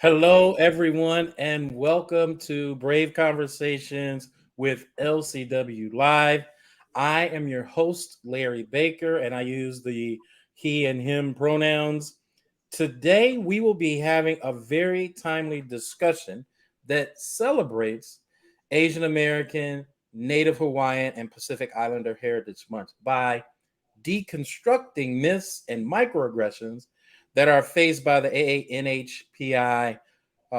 Hello, everyone, and welcome to Brave Conversations with LCW Live. I am your host, Larry Baker, and I use the he and him pronouns. Today, we will be having a very timely discussion that celebrates Asian American, Native Hawaiian, and Pacific Islander Heritage Month by deconstructing myths and microaggressions that are faced by the AANHPI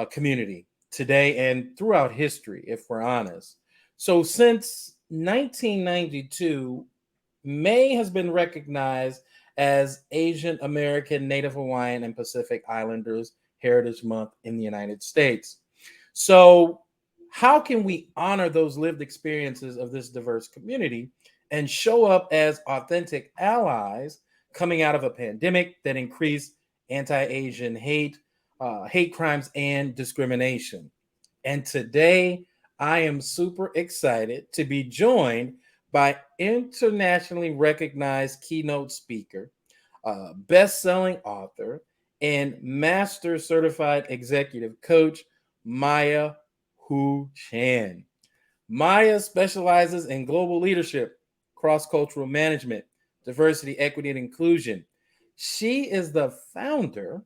community today and throughout history, if we're honest. So, since 1992, May has been recognized as Asian American, Native Hawaiian, and Pacific Islanders Heritage Month in the United States. So, how can we honor those lived experiences of this diverse community and show up as authentic allies coming out of a pandemic that increased anti-Asian hate crimes, and discrimination? And today, I am super excited to be joined by internationally recognized keynote speaker, best-selling author, and master certified executive coach, Maya Hu Chan. Maya specializes in global leadership, cross-cultural management, diversity, equity, and inclusion. She is the founder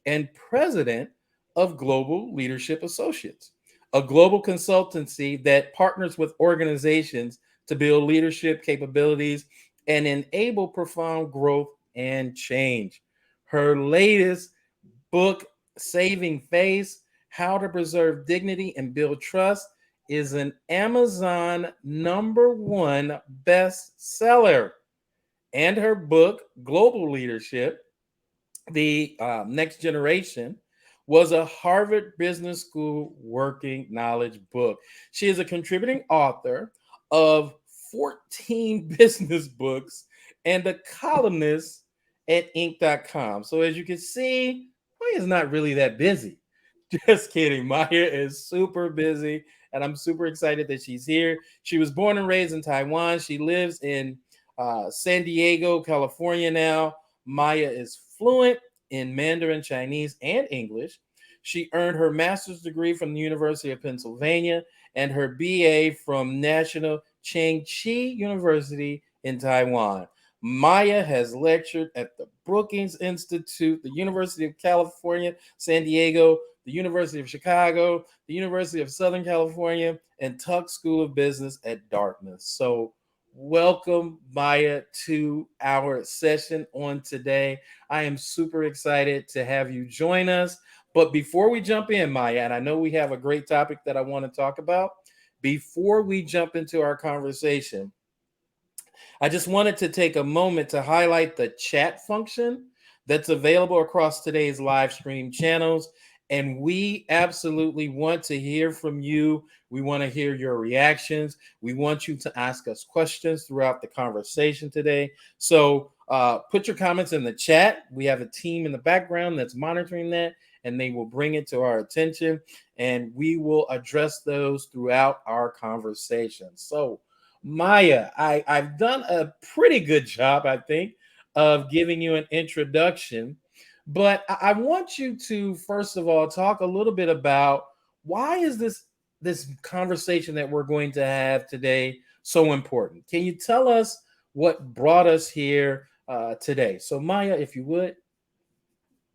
and president of Global Leadership Associates, a global consultancy that partners with organizations to build leadership capabilities and enable profound growth and change. Her latest book, Saving Face: How to Preserve Dignity and Build Trust, is an Amazon #1 bestseller. And her book, Global Leadership, the Next Generation, was a Harvard Business School working knowledge book. She is a contributing author of 14 business books and a columnist at Inc.com. So as you can see, Maya is not really that busy. Just kidding. Maya is super busy, and I'm super excited that she's here. She was born and raised in Taiwan. She lives in San Diego, California now. Maya is fluent in Mandarin, Chinese, and English. She earned her master's degree from the University of Pennsylvania and her BA from National Cheng Chi University in Taiwan. Maya has lectured at the Brookings Institute, the University of California, San Diego, the University of Chicago, the University of Southern California, and Tuck School of Business at Dartmouth. So, welcome, Maya, to our session on today. I am super excited to have you join us. But before we jump in, Maya, and I know we have a great topic that I want to talk about, before we jump into our conversation, I just wanted to take a moment to highlight the chat function that's available across today's live stream channels. And we absolutely want to hear from you. We want to hear your reactions. We want you to ask us questions throughout the conversation today. So put your comments in the chat. We have a team in the background that's monitoring that, and they will bring it to our attention, and we will address those throughout our conversation. So, Maya, I've done a pretty good job, I think, of giving you an introduction, but I want you to first of all talk a little bit about why is this conversation that we're going to have today so important? Can you tell us what brought us here today? So, Maya, if you would.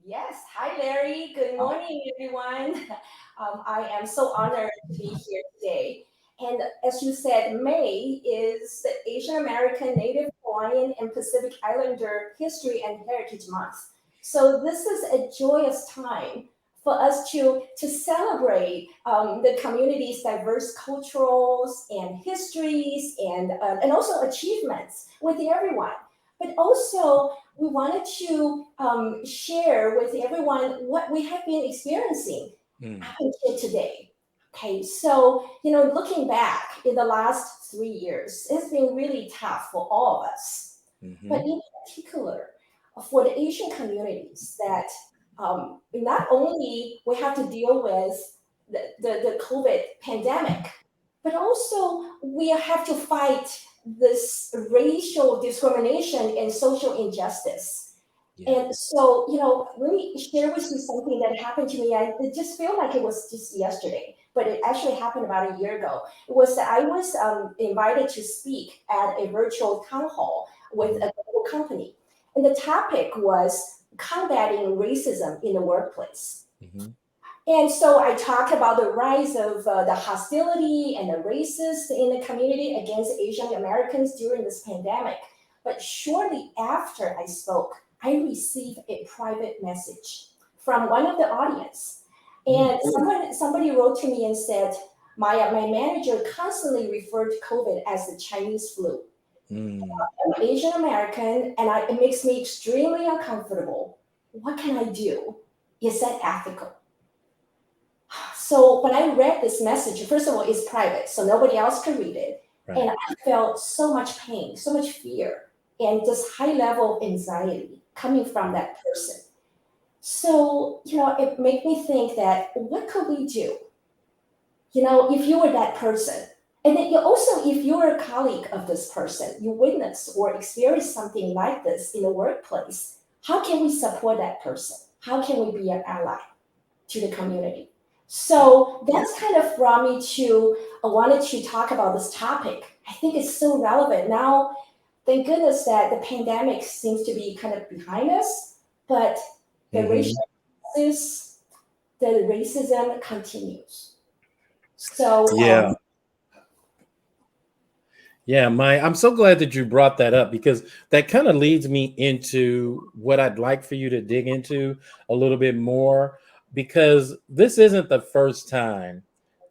Yes. Hi, Larry. Good morning, everyone. I am so honored to be here today. And as you said, May is the Asian American, Native Hawaiian, and Pacific Islander History and Heritage Month. So this is a joyous time for us to celebrate the community's diverse cultures and histories and also achievements with everyone. But also, we wanted to share with everyone what we have been experiencing up until today. Okay, so looking back in the last 3 years, it's been really tough for all of us. But in particular, for the Asian communities, that not only we have to deal with the COVID pandemic, but also we have to fight this racial discrimination and social injustice. And so, let me share with you something that happened to me. It just felt like it was just yesterday, but it actually happened about a year ago. It was that I was invited to speak at a virtual town hall with a global company. And the topic was combating racism in the workplace. And so I talked about the rise of the hostility and the racist in the community against Asian Americans during this pandemic. But shortly after I spoke, I received a private message from one of the audience. And somebody wrote to me and said, my manager constantly referred to COVID as the Chinese flu. I'm Asian American, and it makes me extremely uncomfortable. What can I do? Is that ethical? So when I read this message, first of all, it's private, so nobody else can read it. Right. And I felt so much pain, so much fear, and just high level anxiety coming from that person. So, it made me think that what could we do? If you were that person, and then also if you're a colleague of this person, you witness or experience something like this in the workplace, how can we support that person? How can we be an ally to the community? So that's kind of brought me to, I wanted to talk about this topic. I think it's so relevant. Now, thank goodness that the pandemic seems to be kind of behind us, but the racism continues. So I'm so glad that you brought that up, because that kind of leads me into what I'd like for you to dig into a little bit more, because this isn't the first time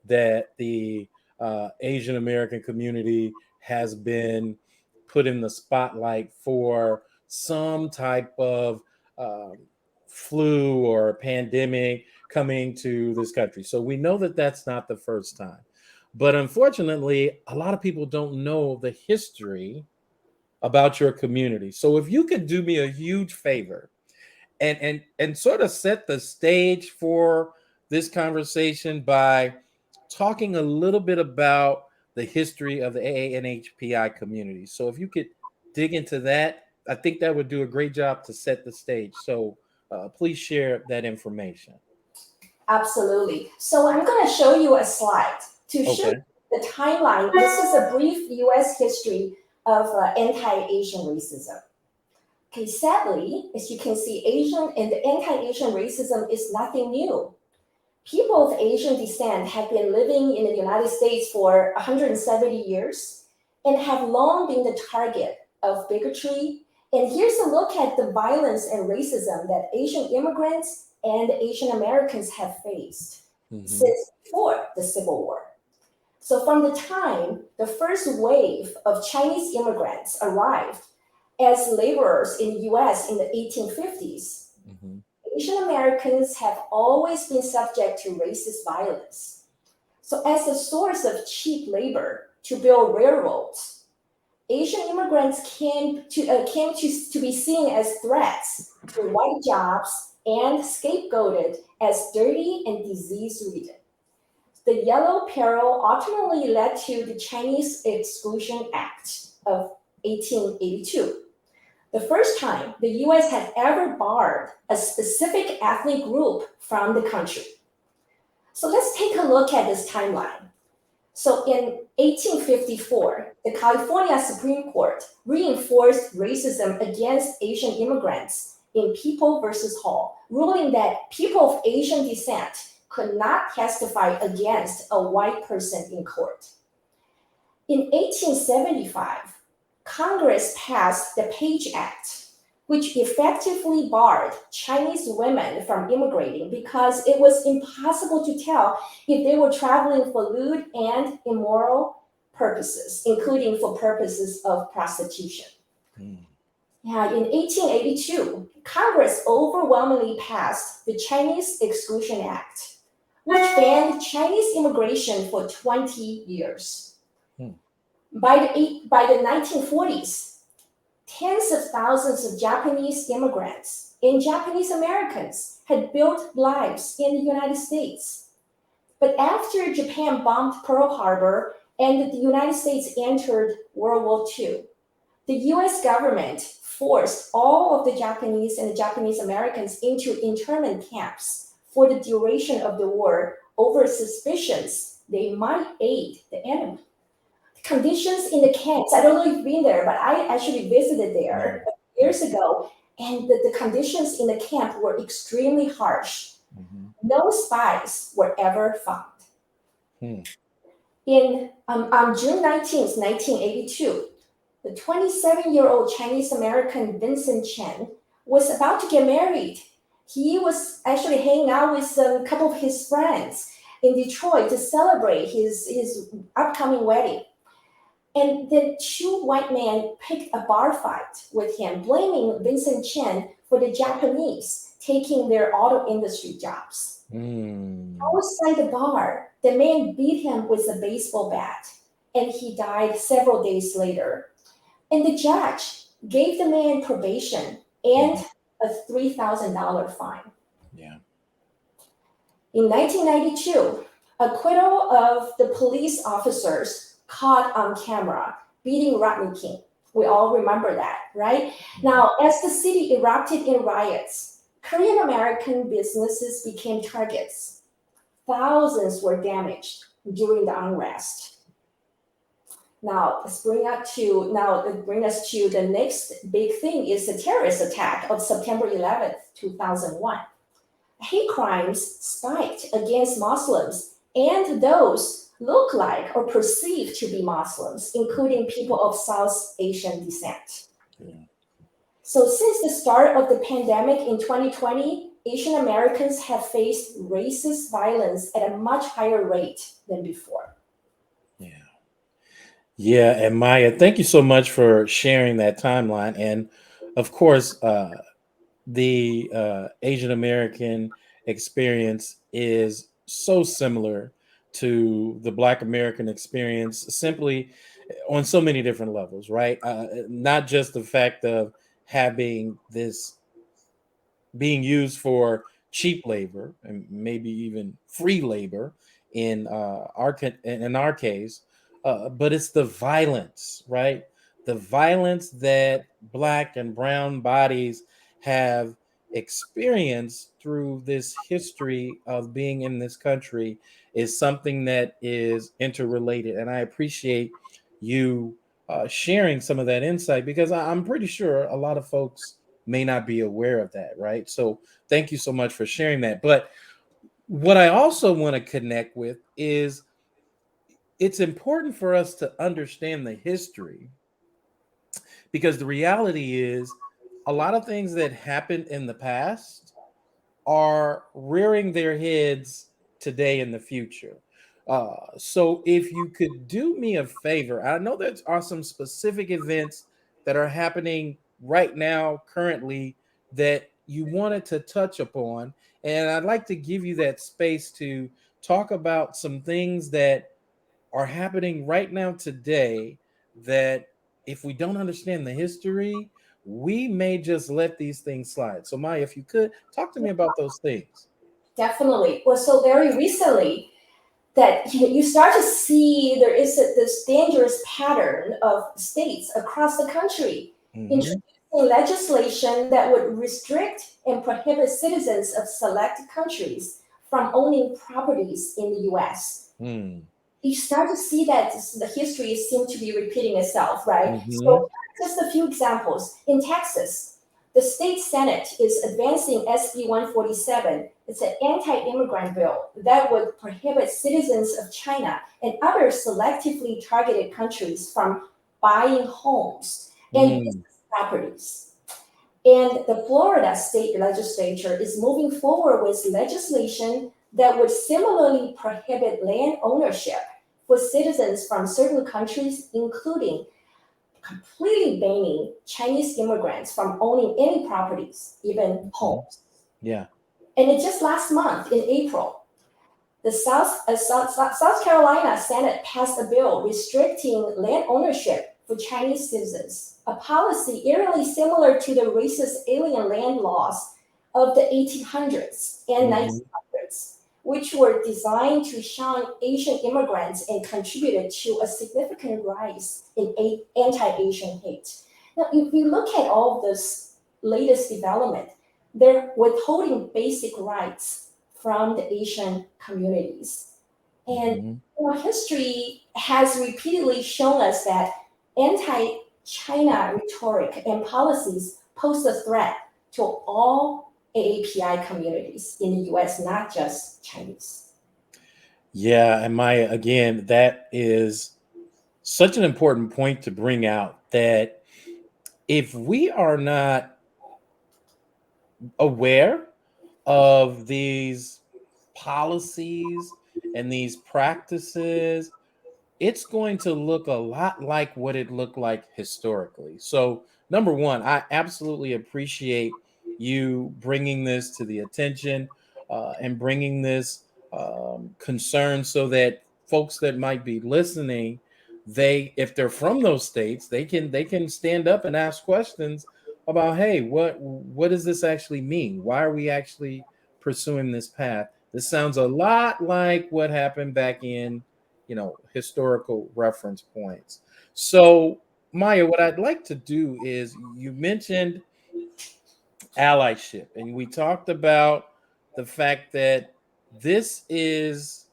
that the Asian American community has been put in the spotlight for some type of flu or pandemic coming to this country. So we know that that's not the first time. But unfortunately, a lot of people don't know the history about your community. So if you could do me a huge favor and sort of set the stage for this conversation by talking a little bit about the history of the AANHPI community. So if you could dig into that, I think that would do a great job to set the stage. So please share that information. Absolutely. So I'm going to show you a slide to show the timeline. This is a brief U.S. history of anti-Asian racism. Okay, sadly, as you can see, Asian and the anti-Asian racism is nothing new. People of Asian descent have been living in the United States for 170 years and have long been the target of bigotry. And here's a look at the violence and racism that Asian immigrants and Asian Americans have faced since before the Civil War. So from the time the first wave of Chinese immigrants arrived as laborers in the US in the 1850s, Asian Americans have always been subject to racist violence. So as a source of cheap labor to build railroads, Asian immigrants came to be seen as threats to white jobs and scapegoated as dirty and disease-ridden. The Yellow Peril ultimately led to the Chinese Exclusion Act of 1882. The first time the US had ever barred a specific ethnic group from the country. So let's take a look at this timeline. So in 1854, the California Supreme Court reinforced racism against Asian immigrants in People versus Hall, ruling that people of Asian descent could not testify against a white person in court. In 1875, Congress passed the Page Act, which effectively barred Chinese women from immigrating because it was impossible to tell if they were traveling for lewd and immoral purposes, including for purposes of prostitution. Yeah, in 1882, Congress overwhelmingly passed the Chinese Exclusion Act, which banned Chinese immigration for 20 years. By the 1940s, tens of thousands of Japanese immigrants and Japanese Americans had built lives in the United States. But after Japan bombed Pearl Harbor and the United States entered World War II, the US government forced all of the Japanese and the Japanese Americans into internment camps for the duration of the war over suspicions they might aid the enemy. Conditions in the camps, I don't know if you've been there, but I actually visited there years ago, and the conditions in the camp were extremely harsh. No spies were ever found. On June 19th, 1982, the 27-year-old Chinese American Vincent Chen was about to get married. He was actually hanging out with a couple of his friends in Detroit to celebrate his upcoming wedding. And then two white men picked a bar fight with him, blaming Vincent Chen for the Japanese taking their auto industry jobs. Outside the bar, the man beat him with a baseball bat, and he died several days later. And the judge gave the man probation and a $3,000 fine. In 1992, acquittal of the police officers caught on camera beating Rodney King. We all remember that, right? Now, as the city erupted in riots, Korean American businesses became targets. Thousands were damaged during the unrest. Now, it brings us to the next big thing is the terrorist attack of September 11th, 2001. Hate crimes spiked against Muslims and those look like or perceived to be Muslims, including people of South Asian descent. So since the start of the pandemic in 2020, Asian Americans have faced racist violence at a much higher rate than before. Yeah, and Maya, thank you so much for sharing that timeline. And of course, the Asian American experience is so similar to the Black American experience, simply on so many different levels, right? Not just the fact of having this being used for cheap labor and maybe even free labor in our case, but it's the violence, right? The violence that Black and brown bodies have experienced through this history of being in this country is something that is interrelated. And I appreciate you sharing some of that insight, because I'm pretty sure a lot of folks may not be aware of that, right? So thank you so much for sharing that. But what I also want to connect with is it's important for us to understand the history, because the reality is a lot of things that happened in the past are rearing their heads today in the future. So if you could do me a favor, I know there are some specific events that are happening right now, currently, that you wanted to touch upon. And I'd like to give you that space to talk about some things that are happening right now today that if we don't understand the history, we may just let these things slide. So Maya, if you could talk to me about those things. Definitely. Well, so very recently that you start to see there is this dangerous pattern of states across the country introducing legislation that would restrict and prohibit citizens of select countries from owning properties in the US. You start to see that the history seems to be repeating itself, right? So just a few examples. In Texas, the state Senate is advancing SB 147. It's an anti-immigrant bill that would prohibit citizens of China and other selectively targeted countries from buying homes and business properties. And the Florida state legislature is moving forward with legislation that would similarly prohibit land ownership for citizens from certain countries, including completely banning Chinese immigrants from owning any properties, even homes. Yeah. And it just last month, in April, the South Carolina Senate passed a bill restricting land ownership for Chinese citizens, a policy eerily similar to the racist alien land laws of the 1800s and 1900s, which were designed to shun Asian immigrants and contributed to a significant rise in anti-Asian hate. Now, if you look at all of this latest development, they're withholding basic rights from the Asian communities. And Mhm. history has repeatedly shown us that anti-China rhetoric and policies pose a threat to all AAPI communities in the US, not just Chinese. Yeah, and Maya, again, that is such an important point to bring out, that if we are not aware of these policies and these practices, it's going to look a lot like what it looked like historically. So, number one, I absolutely appreciate you bringing this to the attention and bringing this concern, so that folks that might be listening, they, if they're from those states, they can stand up and ask questions about, hey, what does this actually mean? Why are we actually pursuing this path? This sounds a lot like what happened back in, historical reference points. So, Maya, what I'd like to do is, you mentioned allyship, and we talked about the fact that this is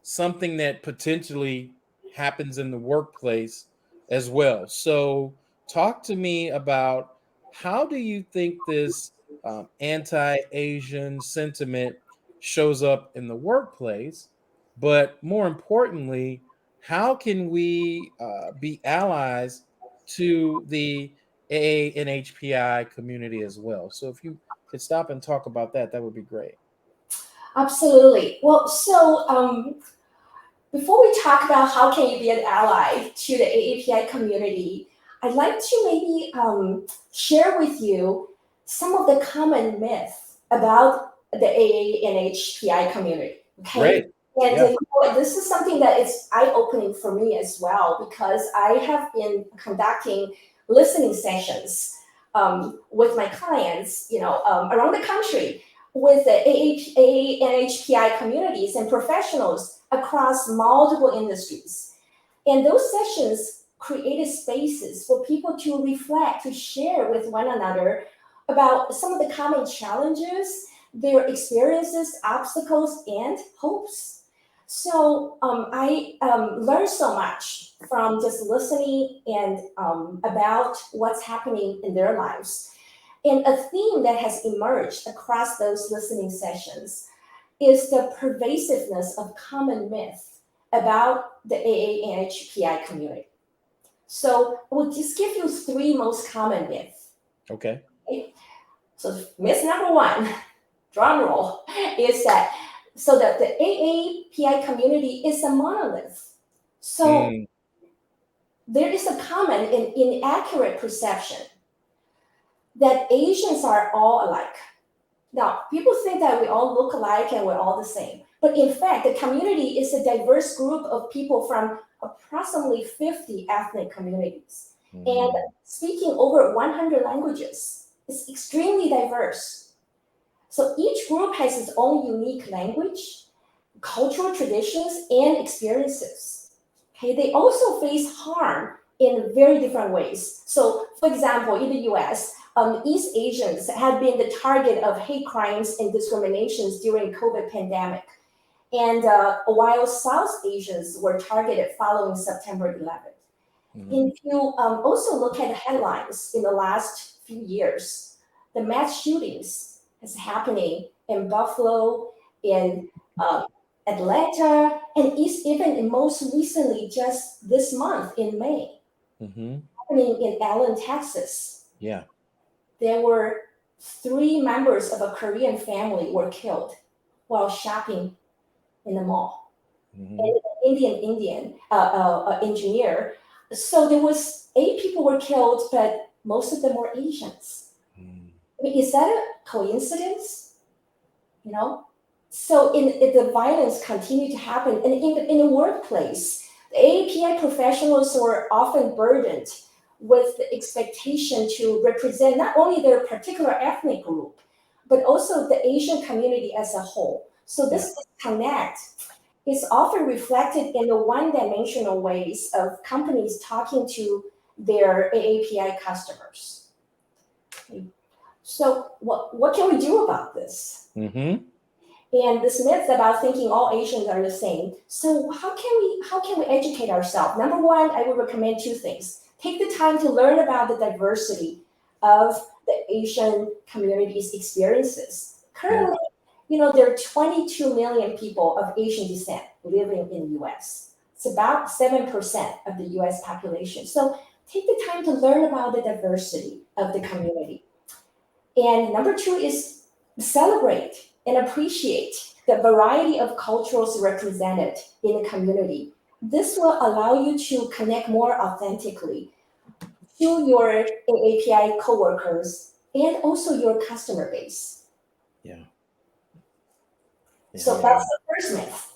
something that potentially happens in the workplace as well. So, talk to me about, how do you think this anti-Asian sentiment shows up in the workplace? But more importantly, how can we be allies to the AANHPI community as well? So, if you could stop and talk about that, that would be great. Absolutely. Well, before we talk about how can you be an ally to the AAPI community, I'd like to maybe share with you some of the common myths about the AANHPI community. Okay, Great. and Yeah. this is something that is eye-opening for me as well, because I have been conducting listening sessions with my clients, around the country, with the AANHPI communities and professionals across multiple industries. And those sessions created spaces for people to reflect, to share with one another about some of the common challenges, their experiences, obstacles, and hopes. So I learned so much from just listening and about what's happening in their lives. And a theme that has emerged across those listening sessions is the pervasiveness of common myths about the AANHPI community. So we'll just give you three most common myths. Okay. Okay? So myth number one, drum roll, is that the AAPI community is a monolith. So Mm, there is a common and inaccurate perception that Asians are all alike. Now, people think that we all look alike and we're all the same. But in fact, the community is a diverse group of people from approximately 50 ethnic communities and mm, speaking over 100 languages. It's extremely diverse. So each group has its own unique language, cultural traditions, and experiences. Okay, they also face harm in very different ways. So, for example, in the US, East Asians have been the target of hate crimes and discriminations during COVID pandemic. And while South Asians were targeted following September 11th. mm, If you also look at the headlines in the last few years, the mass shootings is happening in Buffalo, in uh, Atlanta, and even most recently, just this month in May, mhm. happening in Allen, Texas. Yeah. There were three members of a Korean family were killed while shopping in the mall. And Mhm. an Indian engineer. So there was 8 people were killed, but most of them were Asians. Mm, I mean, is that a coincidence? You know? So in the violence continued to happen. And in the workplace, the AAPI professionals were often burdened with the expectation to represent not only their particular ethnic group, but also the Asian community as a whole. So yeah. this disconnect is often reflected in the one-dimensional ways of companies talking to their AAPI customers. Okay. So what can we do about this? Mm-hmm. And this myth about thinking all Asians are the same. So how can we educate ourselves? Number one, I would recommend two things. Take the time to learn about the diversity of the Asian community's experiences. Currently, there are 22 million people of Asian descent living in the US. It's about 7% of the US population. So take the time to learn about the diversity of the community. And number two is celebrate and appreciate the variety of cultures represented in the community. This will allow you to connect more authentically to your AAPI coworkers and also your customer base. Yeah. So that's the first myth.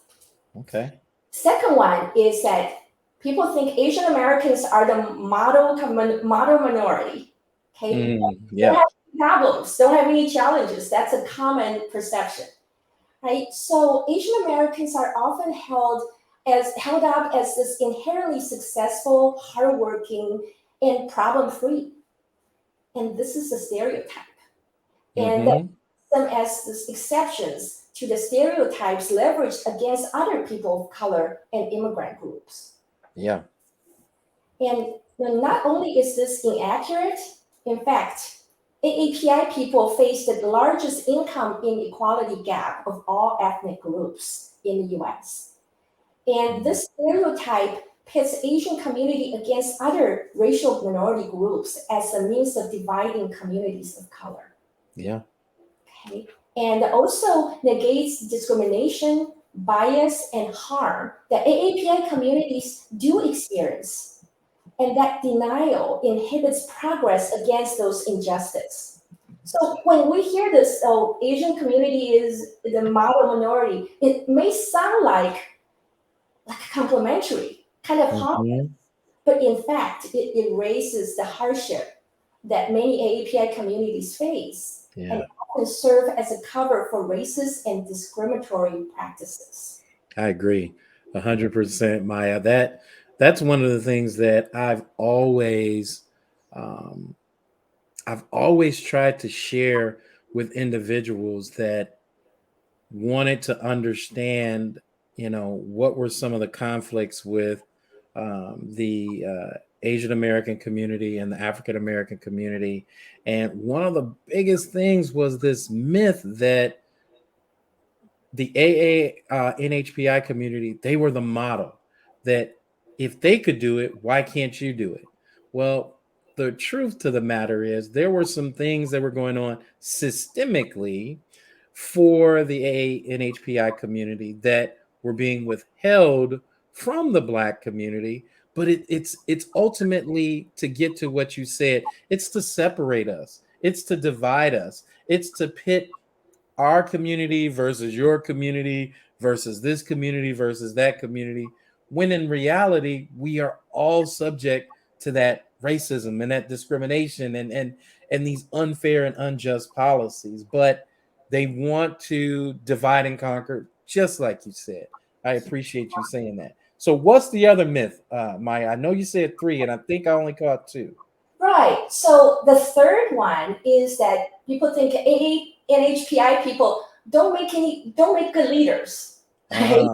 Okay. Second one is that people think Asian Americans are the model minority. Okay, Yeah. don't have any problems, don't have any challenges. That's a common perception, right? So Asian Americans are often held up as this inherently successful, hardworking, and problem-free, and this is a stereotype. And some as these exceptions to the stereotypes leveraged against other people of color and immigrant groups. Yeah. And not only is this inaccurate, in fact, AAPI people face the largest income inequality gap of all ethnic groups in the US. And this stereotype pits Asian community against other racial minority groups as a means of dividing communities of color. Yeah. Okay. And also negates discrimination, bias, and harm that AAPI communities do experience. And that denial inhibits progress against those injustices. So when we hear this, Asian community is the model minority, it may sound like complimentary, kind of harmless, but in fact, it erases the hardship that many AAPI communities face. Yeah. And often serve as a cover for racist and discriminatory practices. I agree 100%, Maya. That's one of the things that I've always tried to share with individuals that wanted to understand, what were some of the conflicts with the Asian American community and the African American community. And one of the biggest things was this myth that the AANHPI community, they were the model, that if they could do it, why can't you do it? Well, the truth to the matter is there were some things that were going on systemically for the AANHPI community that were being withheld from the Black community. But it's ultimately to get to what you said. It's to separate us. It's to divide us. It's to pit our community versus your community versus this community versus that community, when in reality we are all subject to that racism and that discrimination and these unfair and unjust policies. But they want to divide and conquer, just like you said. I appreciate you saying that. So what's the other myth, Maya? I know you said 3 and I think I only caught 2. Right. So the third one is that people think AANHPI people don't make good leaders. Right?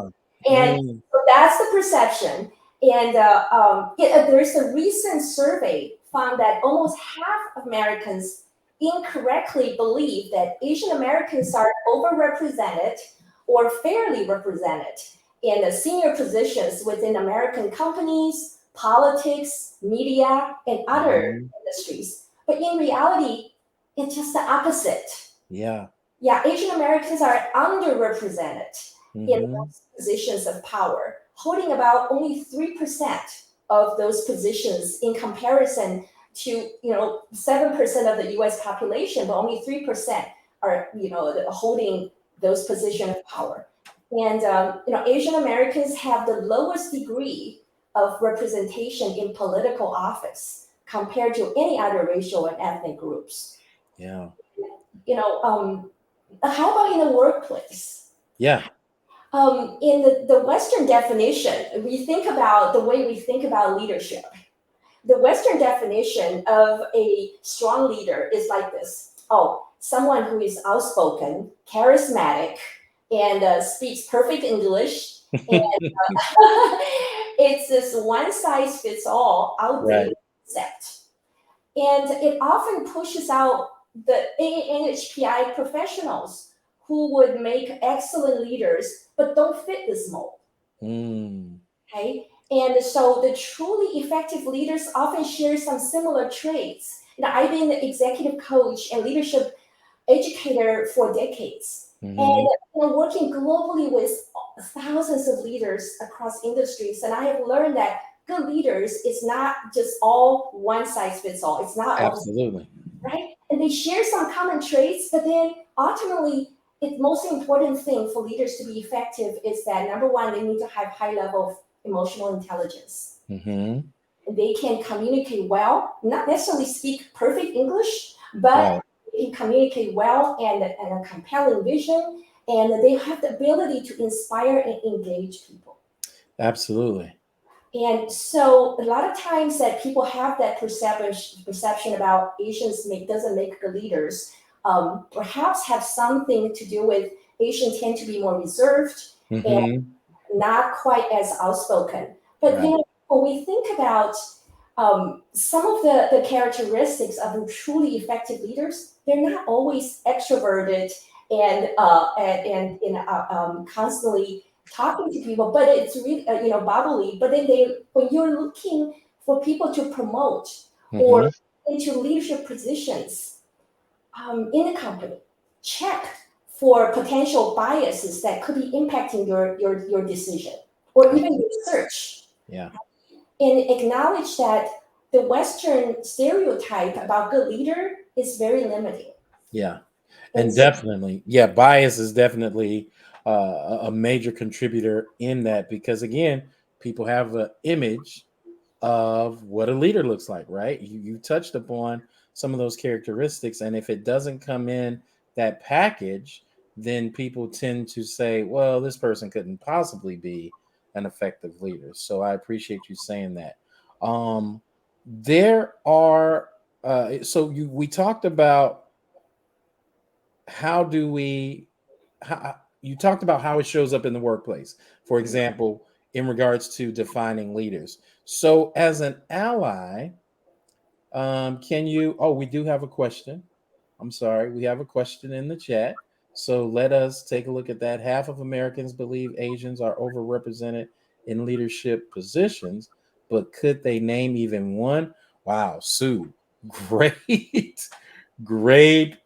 And so that's the perception. And there's a recent survey found that almost half of Americans incorrectly believe that Asian Americans are overrepresented or fairly represented in the senior positions within American companies, politics, media, and other industries. But in reality, it's just the opposite. Yeah, Asian Americans are underrepresented in those positions of power, holding about only 3% of those positions in comparison to 7% of the US population, but only 3% are holding those positions of power. And Asian Americans have the lowest degree of representation in political office compared to any other racial and ethnic groups. Yeah. How about in the workplace? Yeah. In the Western definition, we think about the way we think about leadership. the Western definition of a strong leader is like this. Oh, someone who is outspoken, charismatic, and speaks perfect English. And it's this one size fits all outdated concept. And it often pushes out the AANHPI professionals who would make excellent leaders, but don't fit this mold. Okay? And so the truly effective leaders often share some similar traits. I've been an executive coach and leadership educator for decades. And working globally with thousands of leaders across industries. And I have learned that good leaders is not just all one size fits all. It's not absolutely all, right? And they share some common traits, but then ultimately, the most important thing for leaders to be effective is that number one, they need to have high level of emotional intelligence. They can communicate well, not necessarily speak perfect English, but they can communicate well and a compelling vision, and they have the ability to inspire and engage people. Absolutely. And so a lot of times that people have that perception about Asians doesn't make good leaders, perhaps have something to do with Asians tend to be more reserved and not quite as outspoken. But when we think about some of the characteristics of truly effective leaders, they're not always extroverted and constantly talking to people, but it's really bubbly. But then when you're looking for people to promote or into leadership positions in the company, check for potential biases that could be impacting your decision or even your search. And acknowledge that the Western stereotype about good leader is very limiting. And definitely, bias is definitely a major contributor in that, because again, people have an image of what a leader looks like, right? You touched upon some of those characteristics, and if it doesn't come in that package, then people tend to say, well, this person couldn't possibly be an effective leader. So I appreciate you saying that. There are we talked about you talked about how it shows up in the workplace, for example, in regards to defining leaders. So as an ally, we do have a question. I'm sorry, we have a question in the chat. So let us take a look at that. Half of Americans believe Asians are overrepresented in leadership positions, but could they name even one? Wow, Sue, great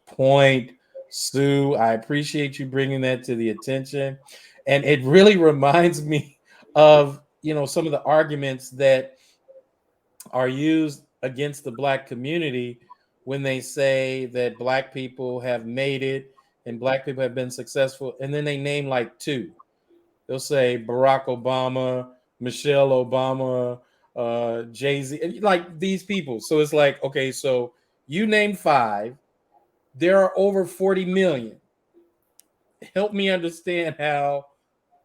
point, Sue. I appreciate you bringing that to the attention. And it really reminds me of, some of the arguments that are used against the Black community when they say that Black people have made it and Black people have been successful. And then they name like two. They'll say Barack Obama, Michelle Obama, Jay-Z, like these people. So it's like, okay, so you name five. There are over 40 million. Help me understand how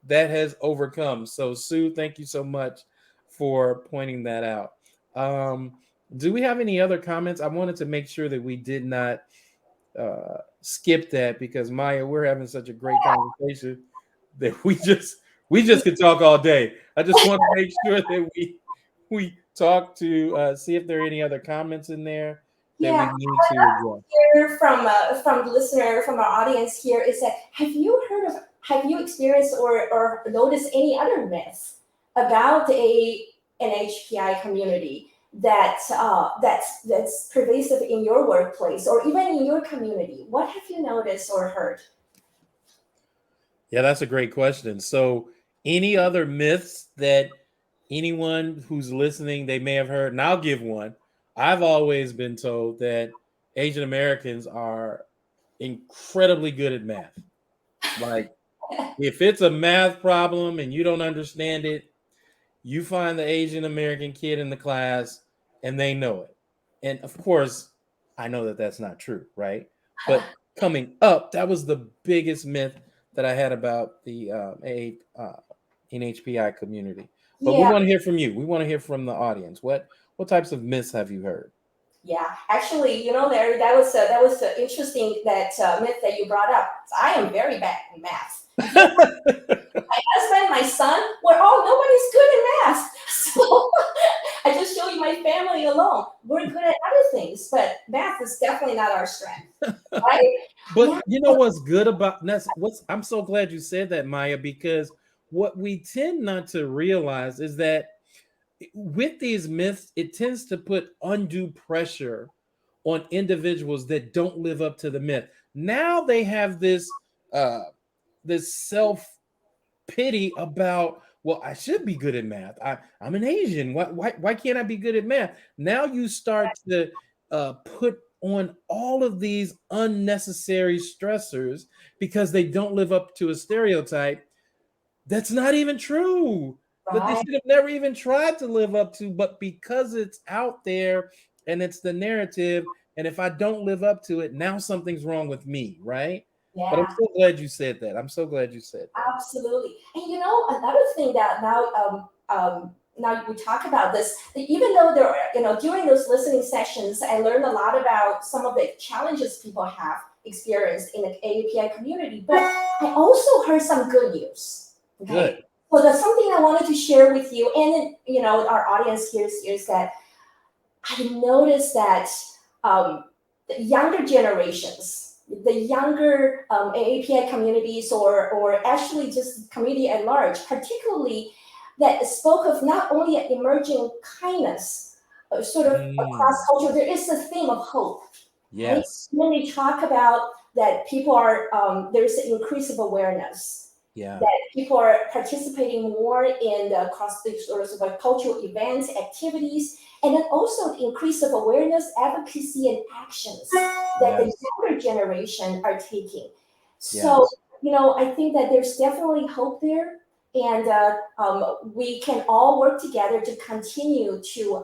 that has overcome. So, Sue, thank you so much for pointing that out. Do we have any other comments? I wanted to make sure that we did not skip that, because Maya, we're having such a great conversation that we just could talk all day. I just want to make sure that we talk to see if there are any other comments in there that we need to address. Hear from the listener, from our audience here, is that have you experienced or noticed any other myths about the AANHPI community that's pervasive in your workplace or even in your community? What have you noticed or heard? Yeah, that's a great question. So, any other myths that anyone who's listening, they may have heard? And I'll give one. I've always been told that Asian Americans are incredibly good at math. Like, if it's a math problem and you don't understand it, you find the Asian American kid in the class and they know it. And of course, I know that that's not true, right? But coming up, that was the biggest myth that I had about the NHPI community. But we want to hear from you. We want to hear from the audience. What What types of myths have you heard? Yeah, actually, Larry, that was interesting that myth that you brought up. I am very bad in math. My husband, my son, nobody's good in math. So I just show you my family alone. We're good at other things, but math is definitely not our strength, right? But Yeah, you know what's good about that's what's I'm so glad you said that, Maya, because what we tend not to realize is that with these myths, it tends to put undue pressure on individuals that don't live up to the myth. Now they have uh this self pity about, well, I should be good at math. I'm an Asian. Why can't I be good at math? Now you start to put on all of these unnecessary stressors because they don't live up to a stereotype that's not even true, that they right. should have never even tried to live up to, but because it's out there and it's the narrative, and if I don't live up to it, now something's wrong with me, right? But I'm Yeah. so glad you said that. I'm so glad you said that. Absolutely. And another thing that now we talk about this, that even though there are, during those listening sessions, I learned a lot about some of the challenges people have experienced in the AAPI community, but I also heard some good news. Okay. Good. So that's something I wanted to share with you and then, our audience here is that I noticed that the younger generations, the younger AAPI communities, or actually just community at large, particularly that spoke of not only an emerging kindness, sort of across Mm, culture, there is a theme of hope, right? yes. When we talk about that people are, there's an increase of awareness, Yeah. that people are participating more in the cross sort of cultural events, activities, and then also the increase of awareness, advocacy, and actions that the Yes. younger generation are taking. So, Yes. I think that there's definitely hope there, and we can all work together to continue to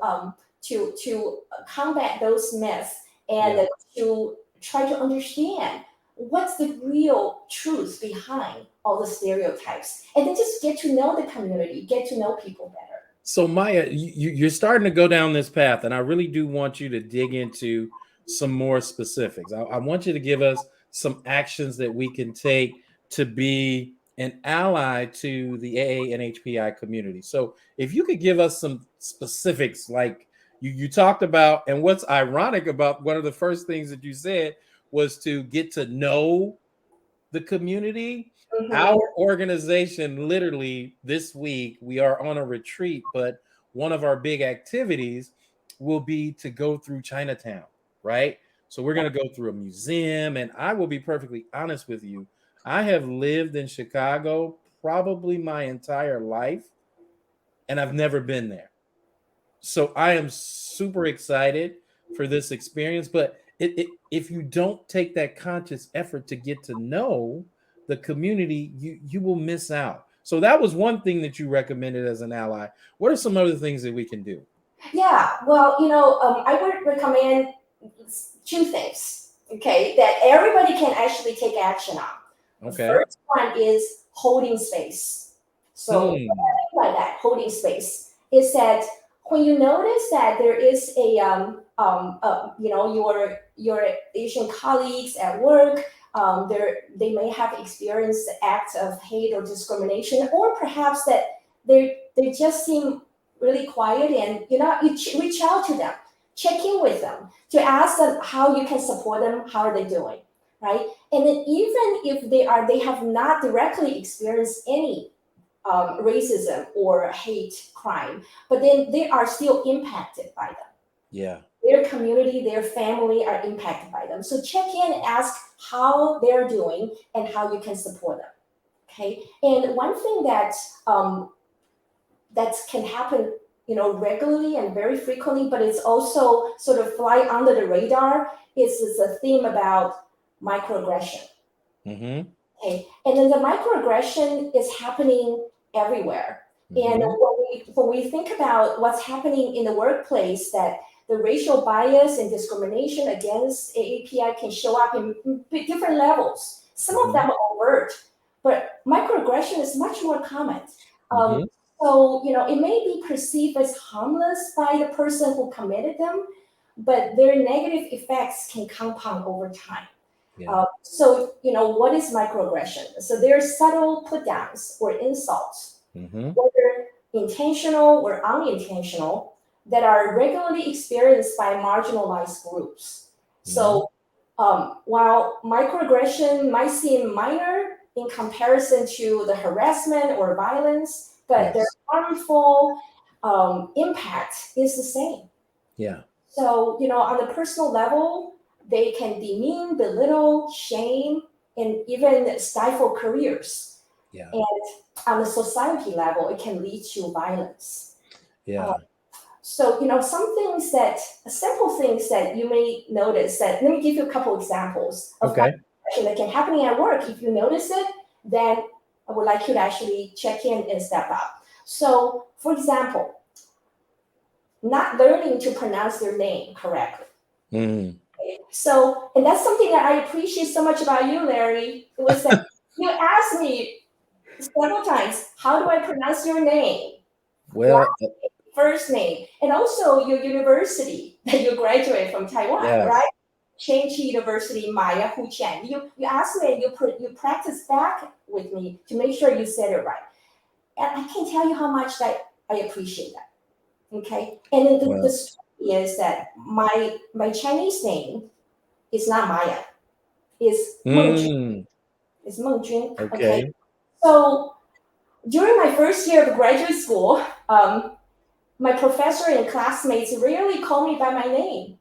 combat those myths and Yeah. to try to understand what's the real truth behind all the stereotypes, and then just get to know the community, get to know people better. So Maya, you're starting to go down this path, and I really do want you to dig into some more specifics. I want you to give us some actions that we can take to be an ally to the AANHPI community. So if you could give us some specifics, like you talked about, and what's ironic about one of the first things that you said was to get to know the community. Mhm. Our organization, literally this week, we are on a retreat, but one of our big activities will be to go through Chinatown, right? So we're going to go through a museum, and I will be perfectly honest with you. I have lived in Chicago probably my entire life, and I've never been there. So I am super excited for this experience. But if you don't take that conscious effort to get to know the community, you will miss out. So that was one thing that you recommended as an ally. What are some other things that we can do? Yeah, well, I would recommend two things, okay, that everybody can actually take action on. The Okay. first one is holding space. So, what Hmm. I mean by that, holding space, is that when you notice that there is your Asian colleagues at work, they may have experienced acts of hate or discrimination, or perhaps that they just seem really quiet, and reach out to them, check in with them, to ask them how you can support them, how are they doing, right? And then even if they have not directly experienced any racism or hate crime, but then they are still impacted by them. Yeah. Their community, their family are impacted by them. So check in and ask how they're doing and how you can support them. Okay. And one thing that can happen, regularly and very frequently, but it's also sort of fly under the radar, is a theme about microaggression. Mm-hmm. Okay, and then the microaggression is happening everywhere. And Mm-hmm. when we think about what's happening in the workplace, that the racial bias and discrimination against AAPI can show up in different levels. Some of Mm-hmm. them are overt, but microaggression is much more common. Um, Mm-hmm. So, it may be perceived as harmless by the person who committed them, but their negative effects can compound over time. Yeah. So, what is microaggression? So, they're subtle put downs or insults, whether intentional or unintentional, that are regularly experienced by marginalized groups. So, while microaggression might seem minor in comparison to the harassment or violence, but their harmful impact is the same. Yeah. So, on the personal level, they can demean, belittle, shame, and even stifle careers. Yeah. And on the society level, it can lead to violence. Yeah. So, simple things that you may notice that, let me give you a couple examples of Okay. that can happen at work. If you notice it, then I would like you to actually check in and step up. So, for example, not learning to pronounce their name correctly. So, and that's something that I appreciate so much about you, Larry. It was that you asked me several times, how do I pronounce your name? Well, First name, and also your university that you graduated from Taiwan, right? Shangqi University, Maya Hu Chen. You asked me, and you practiced back with me to make sure you said it right. And I can't tell you how much that I appreciate that. Okay, and then the story is that my Chinese name is not Maya, it's Meng Jun. It's Meng Jun. Okay. So during my first year of graduate school, my professor and classmates rarely call me by my name.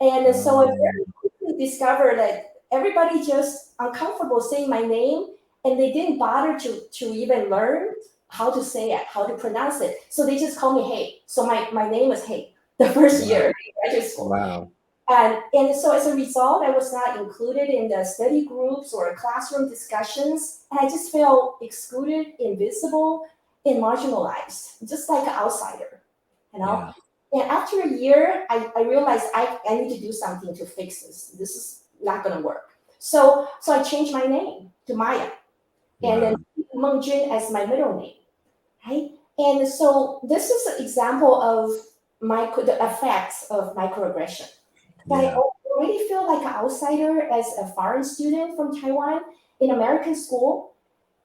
And so I very quickly discovered that everybody just uncomfortable saying my name, and they didn't bother to even learn how to say it, how to pronounce it. So they just call me Hey. So my name is Hey the first year in graduate school. Wow. And so as a result, I was not included in the study groups or classroom discussions. And I just felt excluded, invisible, and marginalized, just like an outsider. Yeah. And after a year, I realized I need to do something to fix this. This is not going to work. So I changed my name to Maya, and then Meng Jun as my middle name, right? And so this is an example of the effects of microaggression. But I already feel like an outsider as a foreign student from Taiwan in American school.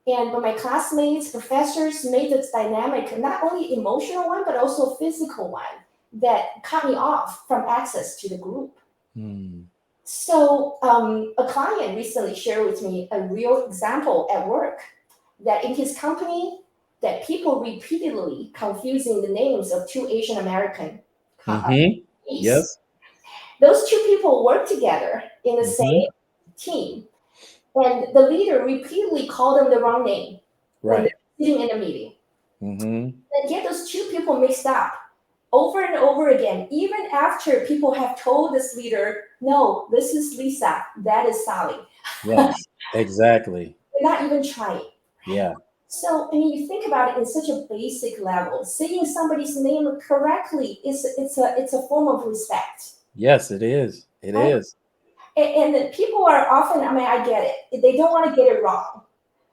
And but my classmates, professors made this dynamic, not only emotional one, but also physical one that cut me off from access to the group. So a client recently shared with me a real example at work that in his company, that people repeatedly confusing the names of two Asian American Yes. Those two people work together in the same team, and the leader repeatedly called them the wrong name when they're sitting in a meeting. And get those two people mixed up over and over again, even after people have told this leader, no, this is Lisa, that is Sally. Yes, exactly. They're not even trying. Yeah. So, I mean, you think about it in such a basic level. Saying somebody's name correctly it's a form of respect. Yes, it is. It is. And people are often, I mean, I get it. They don't want to get it wrong.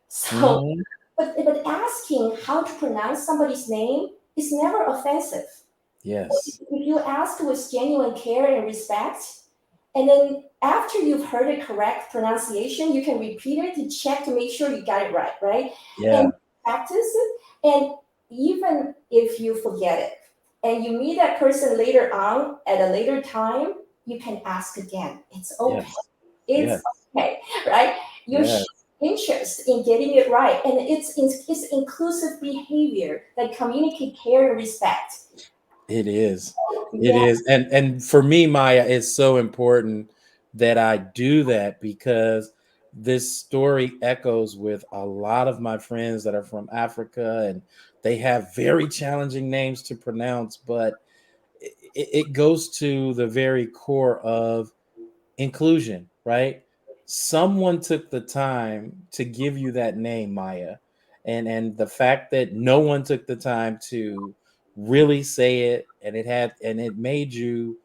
So, but asking how to pronounce somebody's name is never offensive. Yes. If you ask with genuine care and respect, and then after you've heard the correct pronunciation, you can repeat it to check to make sure you got it right? Yeah. And practice it. And even if you forget it, and you meet that person later on at a later time, you can ask again. It's okay. It's okay, right? You show interest in getting it right, and it's inclusive behavior that communicate care and respect. It is. It is. And for me, Maya, it's so important that I do that because this story echoes with a lot of my friends that are from Africa, and they have very challenging names to pronounce, but it goes to the very core of inclusion, right? Someone took the time to give you that name, Maya. And the fact that no one took the time to really say it, and it made you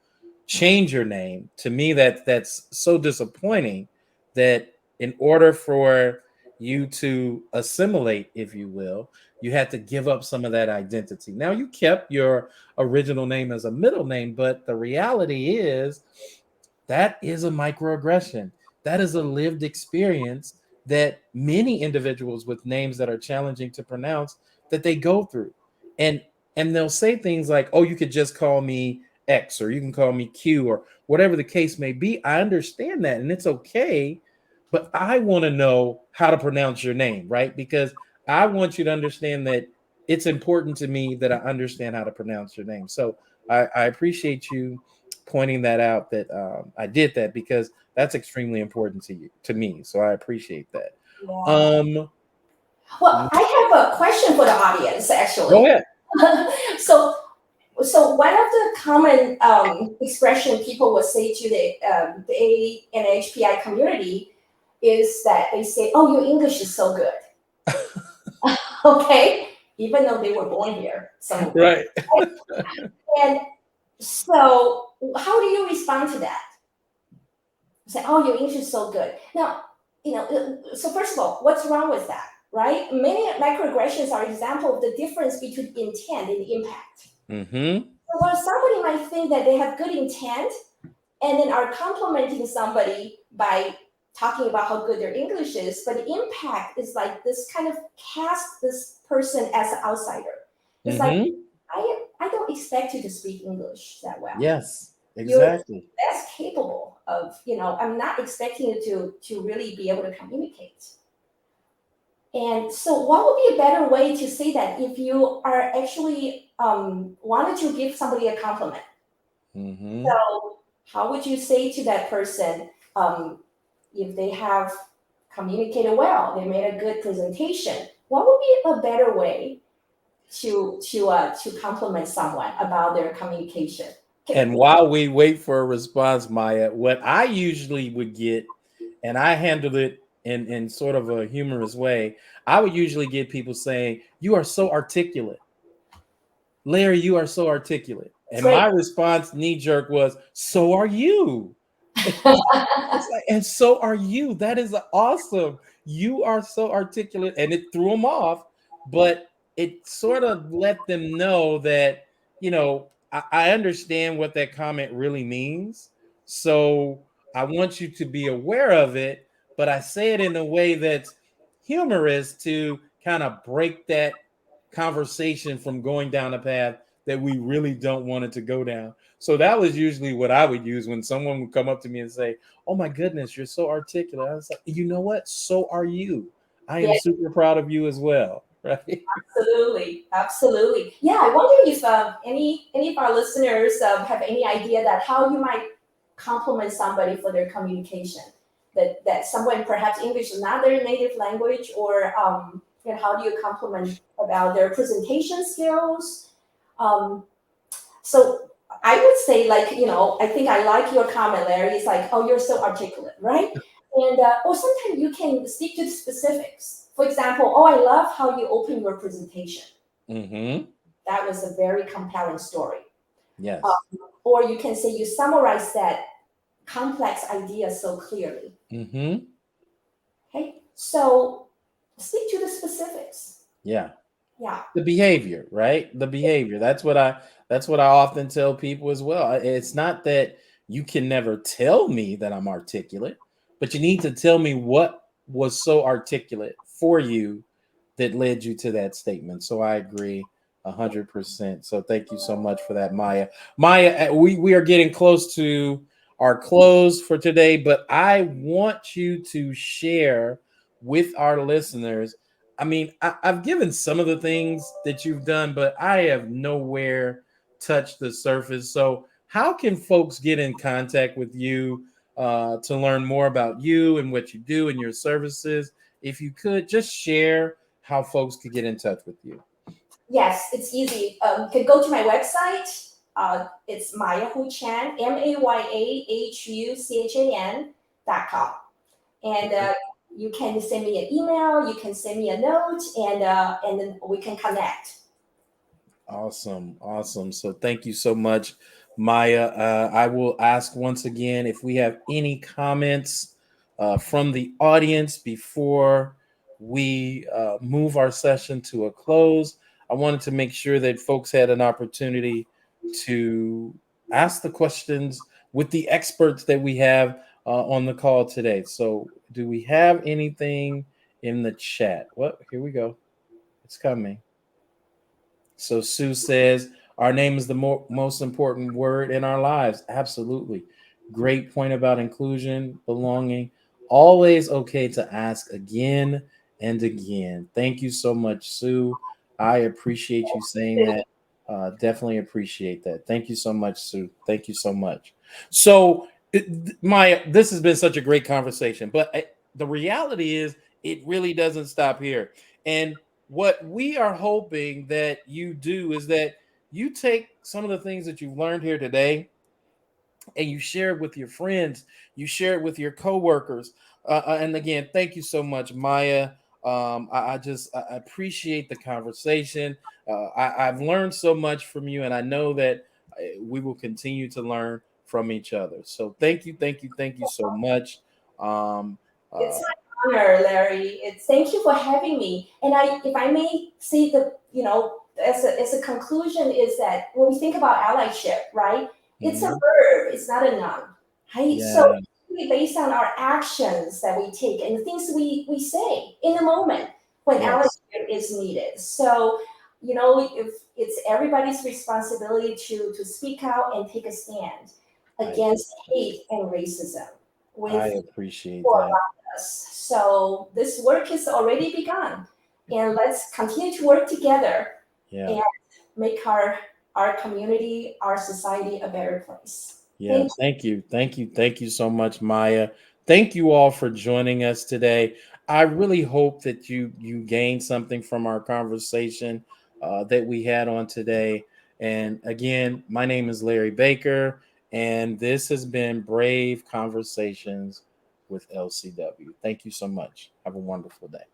change your name. To me, that's so disappointing that in order for you to assimilate, if you will, you had to give up some of that identity. Now you kept your original name as a middle name, but the reality is that is a microaggression. That is a lived experience that many individuals with names that are challenging to pronounce that they go through. And they'll say things like, "Oh, you could just call me X or you can call me Q or whatever the case may be." I understand that and it's okay, but I want to know how to pronounce your name, right? Because I want you to understand that it's important to me that I understand how to pronounce your name. So I appreciate you pointing that out, that I did that, because that's extremely important to you, to me. So I appreciate that. Yeah. Um, Well, I have a question for the audience, Go actually. ahead. so, so one of the common expression people will say to the AANHPI community is that they say, "Oh, your English is so good." Okay, even though they were born here, some of them. Right. And so, how do you respond to that? Say, "Oh, your English is so good." Now, so first of all, what's wrong with that, right? Many microaggressions are example of the difference between intent and impact. Mm-hmm. So while somebody might think that they have good intent and then are complimenting somebody by talking about how good their English is, but the impact is like this kind of cast this person as an outsider. It's like, Mm-hmm. I don't expect you to speak English that well. Yes, You're exactly. less capable of, I'm not expecting you to really be able to communicate. And so, what would be a better way to say that if you are actually wanted to give somebody a compliment? Mm-hmm. So, how would you say to that person if they have communicated well, they made a good presentation? What would be a better way to compliment someone about their communication? Okay. And while we wait for a response, Maya, what I usually would get, and I handled it in sort of a humorous way, I would usually get people saying, "You are so articulate. Larry, you are so articulate." It's And great. my response, knee jerk, was, "So are you." It's like, and so are you. That is awesome. You are so articulate. And it threw them off, but it sort of let them know that, I understand what that comment really means. So I want you to be aware of it, but I say it in a way that's humorous to kind of break that conversation from going down a path that we really don't want it to go down. So that was usually what I would use when someone would come up to me and say, "Oh my goodness, you're so articulate." I was like, "You know what? So are you. I Yeah, am super proud of you as well." Right? absolutely, absolutely. Yeah, I wonder if any of our listeners have any idea that how you might compliment somebody for their communication. That someone perhaps English is not their native language, or how do you compliment about their presentation skills? Um, so I would say, like, I think I like your comment, Larry. It's like, "Oh, you're so articulate," right? And or sometimes you can speak to the specifics. For example, "Oh, I love how you open your presentation. Mm-hmm. That was a very compelling story." Yes. Or you can say you summarize that complex idea so clearly. Mm-hmm. Okay, so speak to the specifics. Yeah. Yeah. The behavior, right? The behavior. That's what I often tell people as well. It's not that you can never tell me that I'm articulate, but you need to tell me what was so articulate for you that led you to that statement. So I agree 100%. So thank you so much for that, Maya. Maya, we are getting close to our close for today, but I want you to share with our listeners. I mean, I've given some of the things that you've done, but I have nowhere touched the surface. So, how can folks get in contact with you to learn more about you and what you do and your services? If you could just share how folks could get in touch with you. Yes, it's easy. You can go to my website. It's Maya Hu Chan, MayaHuchan.com. And you can send me an email, you can send me a note, and then we can connect. Awesome. Awesome. So thank you so much, Maya. I will ask once again if we have any comments from the audience before we move our session to a close, I wanted to make sure that folks had an opportunity to ask the questions with the experts that we have on the call today. So, do we have anything in the chat? Well, here we go. It's coming. So Sue says, our name is the most important word in our lives. Absolutely. Great point about inclusion, belonging. Always okay to ask again and again. Thank you so much, Sue. I appreciate you saying that. Definitely appreciate that. Thank you so much, Sue. Thank you so much. So, this has been such a great conversation, but the reality is, it really doesn't stop here. And what we are hoping that you do is that you take some of the things that you've learned here today and you share it with your friends, you share it with your coworkers. And again, thank you so much, Maya. I appreciate the conversation. I've learned so much from you, and I know that we will continue to learn from each other. So thank you so much. Um, It's uh, my honor, Larry. Thank you for having me. And if I may say as a conclusion, is that when we think about allyship, right? It's a mhm. verb. It's not a noun. Right? So Yeah, it's really based on our actions that we take and the things we say in the moment when yes, allyship is needed. So if it's everybody's responsibility to speak out and take a stand I against hate and racism I with appreciate for that. us. So this work has already begun, and let's continue to work together Yeah. and make our community, our society a better place. Yeah, Thank thank you. Thank you. Thank you so much, Maya. Thank you all for joining us today. I really hope that you gained something from our conversation that we had on today. And again, my name is Larry Baker, and this has been Brave Conversations with LCW. Thank you so much. Have a wonderful day.